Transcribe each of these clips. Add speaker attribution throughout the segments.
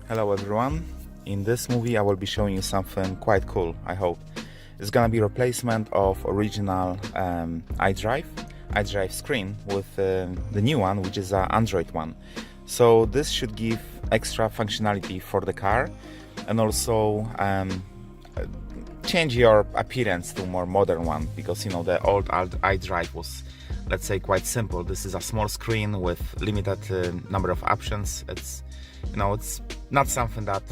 Speaker 1: Hello everyone, in this movie I will be showing you something quite cool, I hope. It's gonna be replacement of original iDrive screen with the new one, which is an Android one. So this should give extra functionality for the car and also change your appearance to a more modern one, because you know the old iDrive was, let's say, quite simple. This is a small screen with limited number of options. It's not something that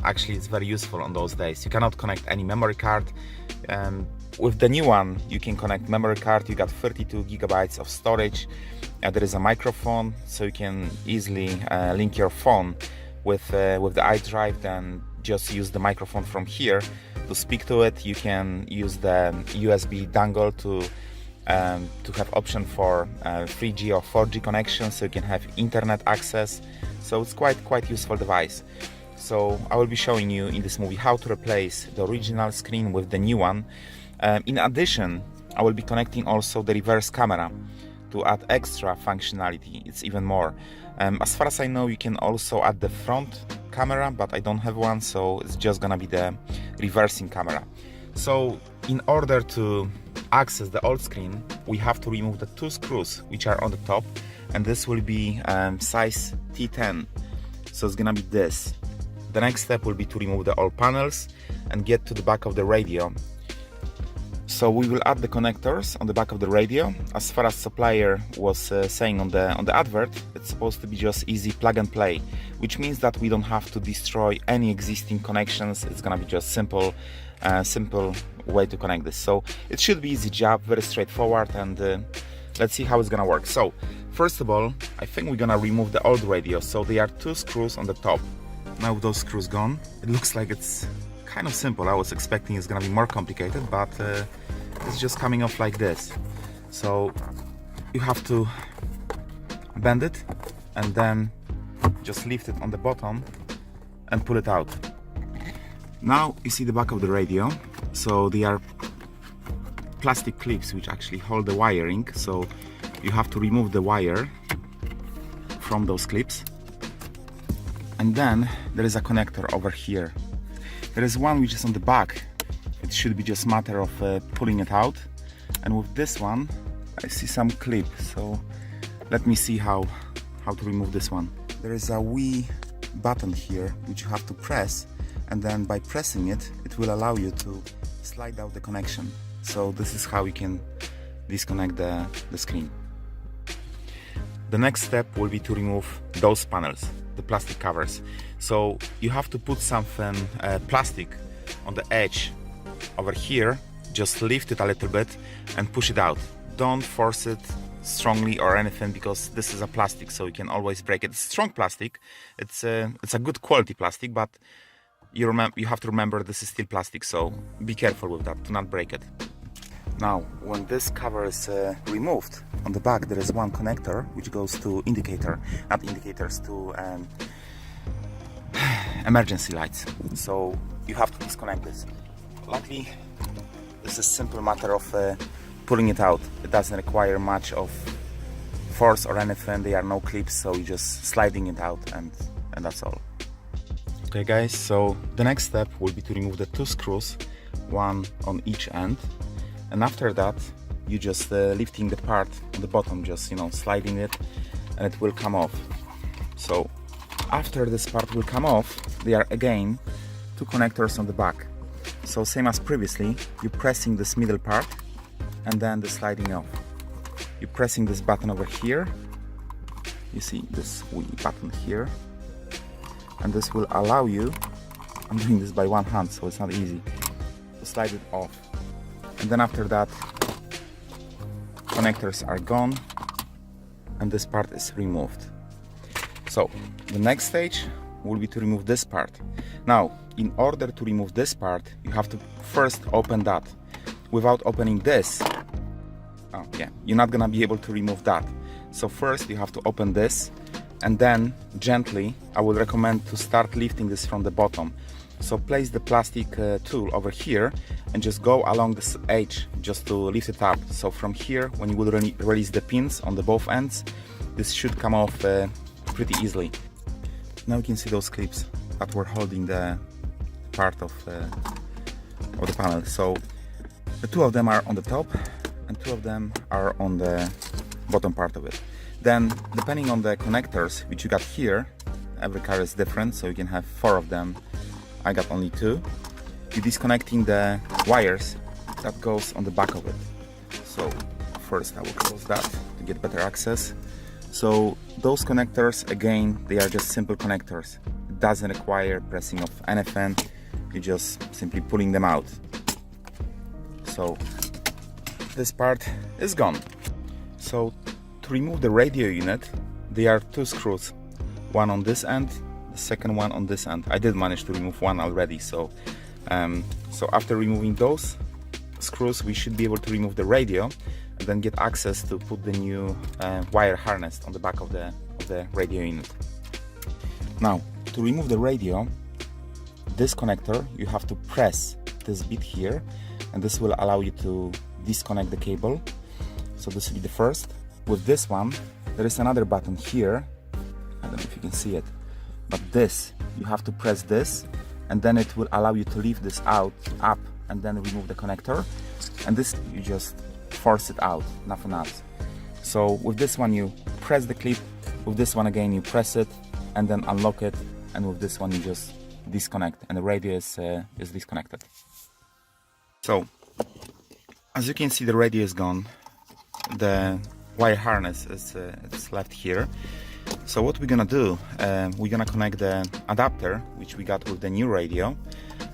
Speaker 1: actually is very useful on those days. You cannot connect any memory card. With the new one, you can connect memory card. You got 32 gigabytes of storage. There is a microphone, so you can easily link your phone with the iDrive. Then just use the microphone from here to speak to it. You can use the USB dongle to have option for 3G or 4G connection, so you can have internet access. So it's quite useful device. So I will be showing you in this movie how to replace the original screen with the new one. In addition, I will be connecting also the reverse camera to add extra functionality. It's even more. As far as I know, you can also add the front camera, but I don't have one, so it's just gonna be the reversing camera. So in order to access the old screen, we have to remove the two screws which are on the top, and this will be size T10, so it's gonna be this. The next step will be to remove the old panels and get to the back of the radio. So we will add the connectors on the back of the radio. As far as supplier was saying on the advert, it's supposed to be just easy plug and play, which means that we don't have to destroy any existing connections. It's gonna be just simple way to connect this. So it should be easy job, very straightforward, and let's see how it's gonna work. So first of all, I think we're gonna remove the old radio. So there are two screws on the top. Now with those screws gone, it looks like it's kind of simple. I was expecting it's gonna be more complicated, but it's just coming off like this. So you have to bend it and then just lift it on the bottom and pull it out. Now you see the back of the radio. So they are plastic clips which actually hold the wiring. So you have to remove the wire from those clips. And then there is a connector over here. There is one which is on the back. It should be just a matter of pulling it out. And with this one, I see some clip. So let me see how to remove this one. There is a wee button here which you have to press, and then by pressing it, it will allow you to slide out the connection. So this is how you can disconnect the screen. The next step will be to remove those panels, the plastic covers. So you have to put something plastic on the edge over here, just lift it a little bit and push it out. Don't force it strongly or anything, because this is a plastic, so you can always break it. It's strong plastic, it's a good quality plastic, but you have to remember this is still plastic, so be careful with that, do not break it. Now, when this cover is removed, on the back there is one connector which goes to to emergency lights. So you have to disconnect this. Luckily, this is a simple matter of pulling it out. It doesn't require much of force or anything. There are no clips, so you're just sliding it out, and that's all. Okay guys, so the next step will be to remove the two screws, one on each end. And after that, you just lifting the part on the bottom, just sliding it, and it will come off. So after this part will come off, there are again two connectors on the back. So same as previously, you're pressing this middle part and then the sliding off. You're pressing this button over here. You see this wee button here, and this will allow you, I'm doing this by one hand so it's not easy, to slide it off. And then after that, connectors are gone and this part is removed. So the next stage will be to remove this part. Now, in order to remove this part, you have to first open that. Without opening this, you're not gonna be able to remove that. So first you have to open this, and then gently, I would recommend to start lifting this from the bottom. So place the plastic tool over here and just go along this edge just to lift it up. So from here, when you will release the pins on the both ends, this should come off pretty easily. now you can see those clips that were holding the part of the panel. So the two of them are on the top and two of them are on the bottom part of it. Then depending on the connectors which you got here, every car is different, so you can have 4 of them. I got only 2. You're disconnecting the wires that goes on the back of it. So first I will close that to get better access. So those connectors, again, they are just simple connectors. It doesn't require pressing of anything, you're just simply pulling them out. So this part is gone. So to remove the radio unit, there are 2 screws, one on this end, the second one on this end. I did manage to remove one already, so after removing those screws, we should be able to remove the radio and then get access to put the new wire harness on the back of the radio unit. Now, to remove the radio, this connector, you have to press this bit here, and this will allow you to disconnect the cable. So this will be the first. With this one, there is another button here. I don't know if you can see it, but this, you have to press this, and then it will allow you to lift this up, and then remove the connector. And this, you just force it out, nothing else. So with this one, you press the clip. With this one again, you press it, and then unlock it. And with this one, you just disconnect, and the radio is disconnected. So, as you can see, the radio is gone. The wire harness is left here. So what we're gonna do, we're gonna connect the adapter, which we got with the new radio,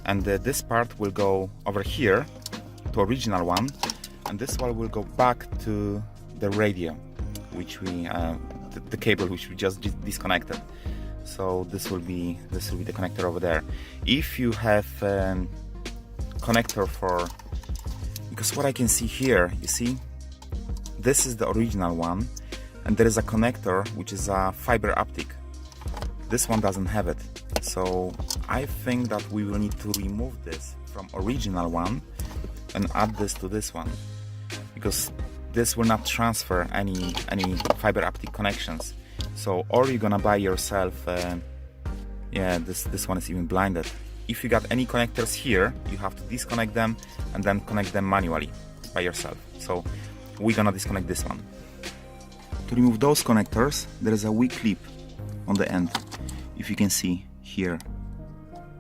Speaker 1: and this part will go over here to original one, and this one will go back to the radio, which we the cable which we just disconnected. So this will be the connector over there. If you have connector for, because what I can see here, you see, this is the original one, and there is a connector which is a fiber optic. This one doesn't have it, so I think that we will need to remove this from original one and add this to this one, because this will not transfer any fiber optic connections. So, or you're gonna buy yourself, yeah, this one is even blinded. If you got any connectors here, you have to disconnect them and then connect them manually by yourself. So we're gonna disconnect this one. To remove those connectors, there is a weak clip on the end. If you can see here,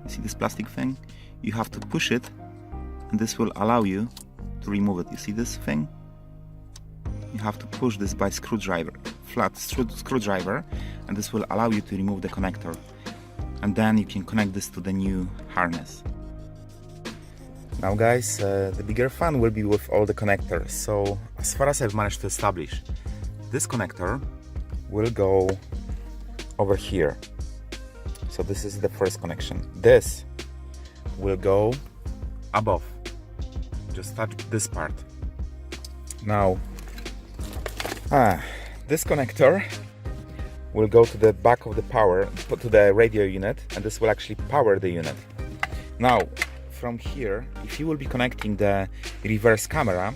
Speaker 1: you see this plastic thing? You have to push it, and this will allow you to remove it. You see this thing? You have to push this by screwdriver, flat screwdriver, and this will allow you to remove the connector. And then you can connect this to the new harness. Now guys, the bigger fun will be with all the connectors. So as far as I've managed to establish, this connector will go over here. So this is the first connection. This will go above. Just touch this part. Now, this connector will go to the back of the power, to the radio unit, and this will actually power the unit. Now, from here, if you will be connecting the reverse camera,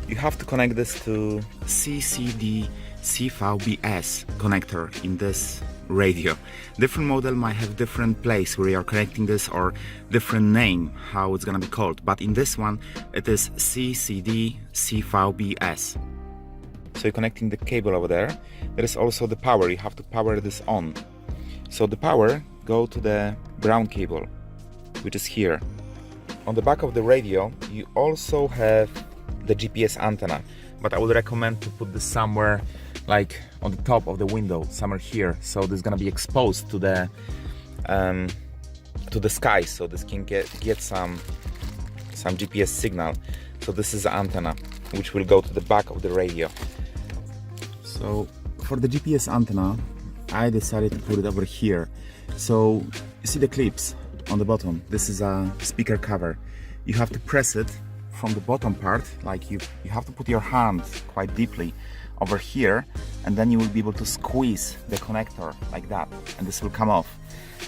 Speaker 1: you have to connect this to CCD CVBS connector in this radio. Different model might have different place where you are connecting this, or different name how it's gonna be called, but in this one it is CCD CVBS. So you're connecting the cable over there. There is also the power, you have to power this on. So the power go to the brown cable, which is here. On the back of the radio you also have the GPS antenna, but I would recommend to put this somewhere like on the top of the window, somewhere here, so this is gonna be exposed to the sky, so this can get some GPS signal. So this is the antenna which will go to the back of the radio. So for the GPS antenna, I decided to put it over here. So you see the clips on the bottom. This is a speaker cover. You have to press it from the bottom part, like you have to put your hand quite deeply over here, and then you will be able to squeeze the connector like that, and this will come off.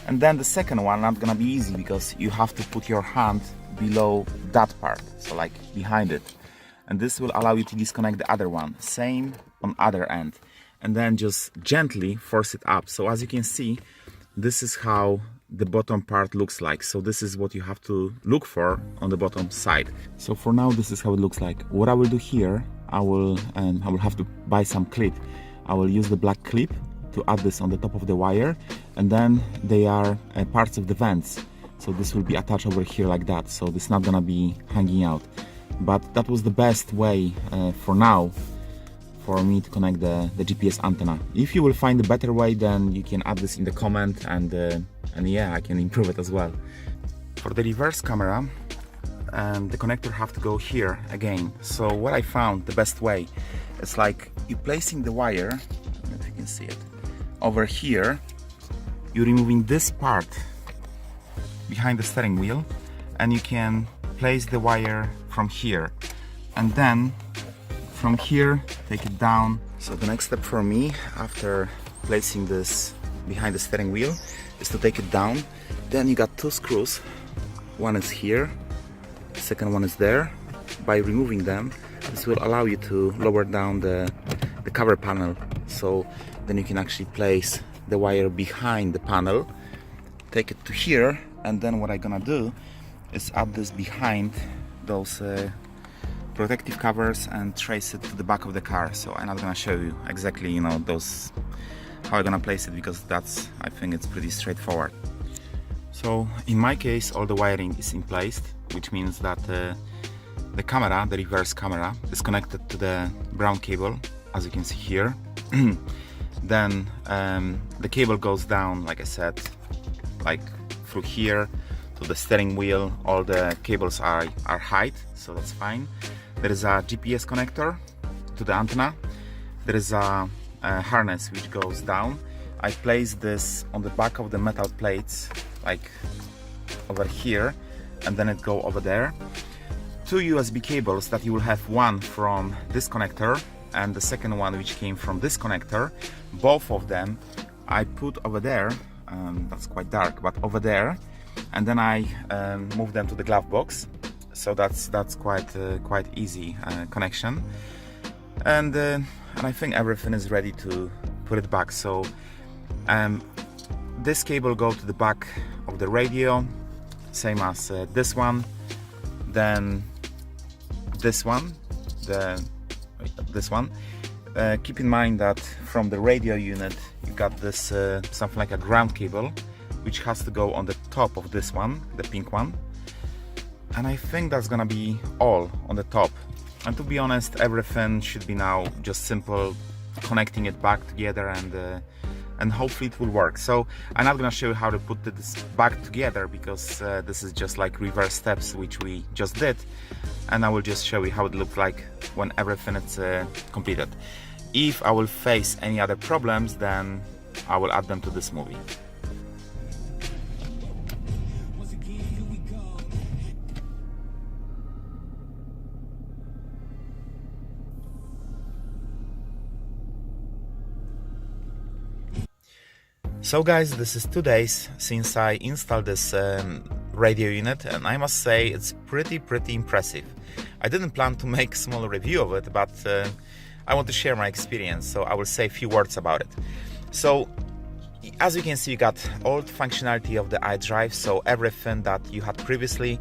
Speaker 1: And then the second one, not gonna be easy, because you have to put your hand below that part, so like behind it, and this will allow you to disconnect the other one. Same on other end, and then just gently force it up. So as you can see, this is how the bottom part looks like. So this is what you have to look for on the bottom side. So for now, this is how it looks like. What I will do here, I will have to buy some clip. I will use the black clip to add this on the top of the wire, and then they are parts of the vents. So this will be attached over here like that. So this is not gonna be hanging out. But that was the best way for now for me to connect the GPS antenna. If you will find a better way, then you can add this in the comment, and yeah, I can improve it as well. For the reverse camera, the connector have to go here again. So what I found the best way is like you placing the wire, I don't know if you can see it, over here. You're removing this part behind the steering wheel, and you can place the wire from here, and then from here take it down. So the next step for me after placing this behind the steering wheel is to take it down. Then you got two screws, one is here, the second one is there. By removing them, this will allow you to lower down the cover panel, so then you can actually place the wire behind the panel, take it to here, and then what I'm gonna do is add this behind those protective covers and trace it to the back of the car. So I'm not gonna show you exactly, you know, those how I'm gonna place it, because that's, I think it's pretty straightforward. So in my case, all the wiring is in place, which means that the camera, the reverse camera, is connected to the brown cable, as you can see here. Then the cable goes down, like I said, like through here to the steering wheel. All the cables are height, so that's fine. There is a GPS connector to the antenna. There is a harness which goes down. I place this on the back of the metal plates, like over here, and then it go over there. Two USB cables that you will have, one from this connector and the second one which came from this connector. Both of them I put over there, that's quite dark, but over there, and then I move them to the glove box. So that's quite easy connection, and I think everything is ready to put it back. So this cable go to the back of the radio, same as this one. Then this one, this one. Keep in mind that from the radio unit you got this something like a ground cable, which has to go on the top of this one, the pink one. And I think that's gonna be all on the top. And to be honest, everything should be now just simple connecting it back together, and hopefully it will work. So I'm not gonna show you how to put this back together, because this is just like reverse steps which we just did, and I will just show you how it looks like when everything is completed. If I will face any other problems, then I will add them to this movie. So guys, this is 2 days since I installed this radio unit, and I must say it's pretty impressive. I didn't plan to make a small review of it, but I want to share my experience, so I will say a few words about it. So as you can see, you got all the functionality of the iDrive, so everything that you had previously,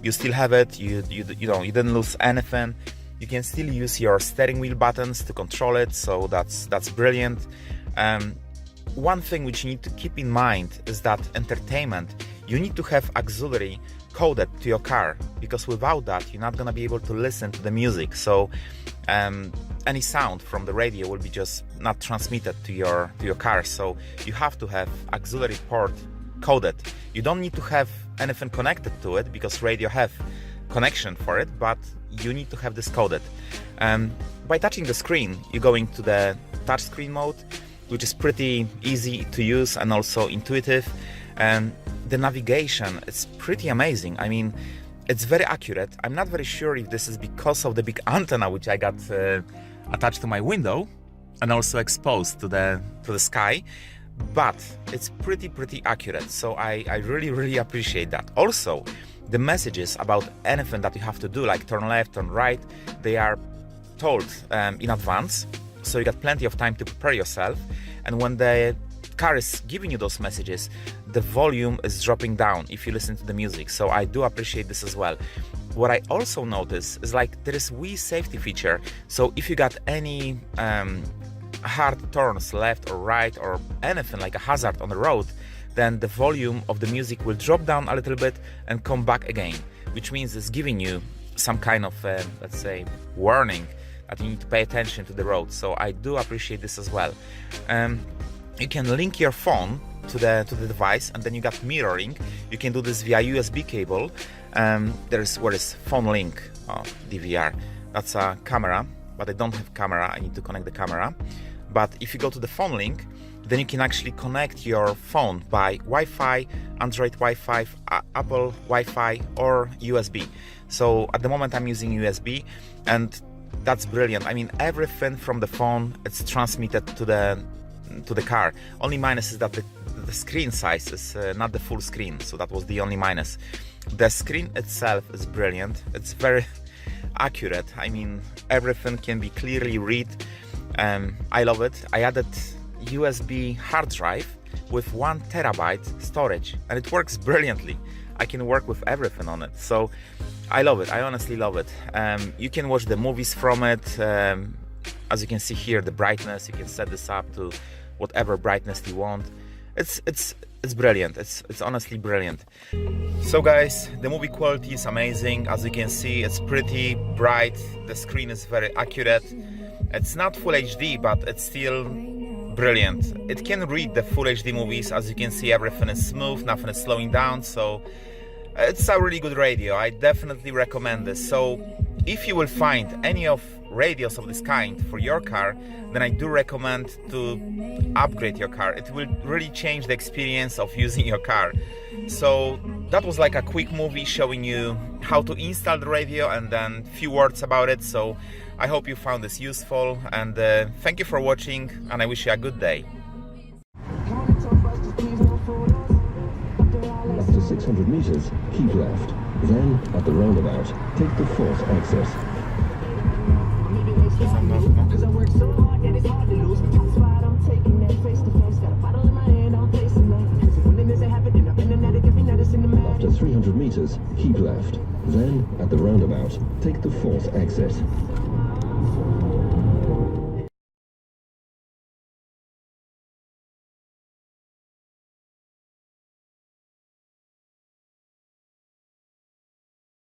Speaker 1: you still have it. You know, you didn't lose anything. You can still use your steering wheel buttons to control it, so that's brilliant. One thing which you need to keep in mind is that entertainment, you need to have auxiliary coded to your car, because without that you're not gonna be able to listen to the music. So any sound from the radio will be just not transmitted to your car. So you have to have auxiliary port coded. You don't need to have anything connected to it, because radio have connection for it, but you need to have this coded. By touching the screen, you go into the touch screen mode, which is pretty easy to use and also intuitive. And the navigation is pretty amazing. I mean, it's very accurate. I'm not very sure if this is because of the big antenna which I got attached to my window and also exposed to the sky, but it's pretty accurate. So I really appreciate that. Also, the messages about anything that you have to do, like turn left, turn right, they are told in advance. So you got plenty of time to prepare yourself, and when the car is giving you those messages, the volume is dropping down if you listen to the music. So I do appreciate this as well. What I also notice is like there is wheel safety feature. So if you got any hard turns left or right or anything like a hazard on the road, then the volume of the music will drop down a little bit and come back again, which means it's giving you some kind of let's say warning that you need to pay attention to the road. So I do appreciate this as well. You can link your phone to the device, and then you got mirroring. You can do this via USB cable. There is phone link, DVR. That's a camera, but I don't have camera. I need to connect the camera. But if you go to the phone link, then you can actually connect your phone by Wi-Fi, Android Wi-Fi, Apple Wi-Fi, or USB. So at the moment I'm using USB, and that's brilliant. I mean, everything from the phone, it's transmitted to the car. Only minus is that the screen size is not the full screen, so that was the only minus. The screen itself is brilliant. It's very accurate. I mean, everything can be clearly read. I love it. I added USB hard drive with 1 terabyte storage, and it works brilliantly. I can work with everything on it, so I love it. I honestly love it. You can watch the movies from it. As you can see here, the brightness, you can set this up to whatever brightness you want. It's brilliant. It's honestly brilliant. So guys, the movie quality is amazing. As you can see, it's pretty bright. The screen is very accurate. It's not full HD, but it's still brilliant. It can read the full HD movies. As you can see, everything is smooth, nothing is slowing down, so it's a really good radio. I definitely recommend this. So if you will find any of radios of this kind for your car, then I do recommend to upgrade your car. It will really change the experience of using your car. So that was like a quick movie showing you how to install the radio and then a few words about it. So I hope you found this useful, and thank you for watching, and I wish you a good day.
Speaker 2: After 600 meters, keep left. Then, at the roundabout, take the 4th exit. After 300 meters, keep left. Then, at the roundabout, take the 4th exit.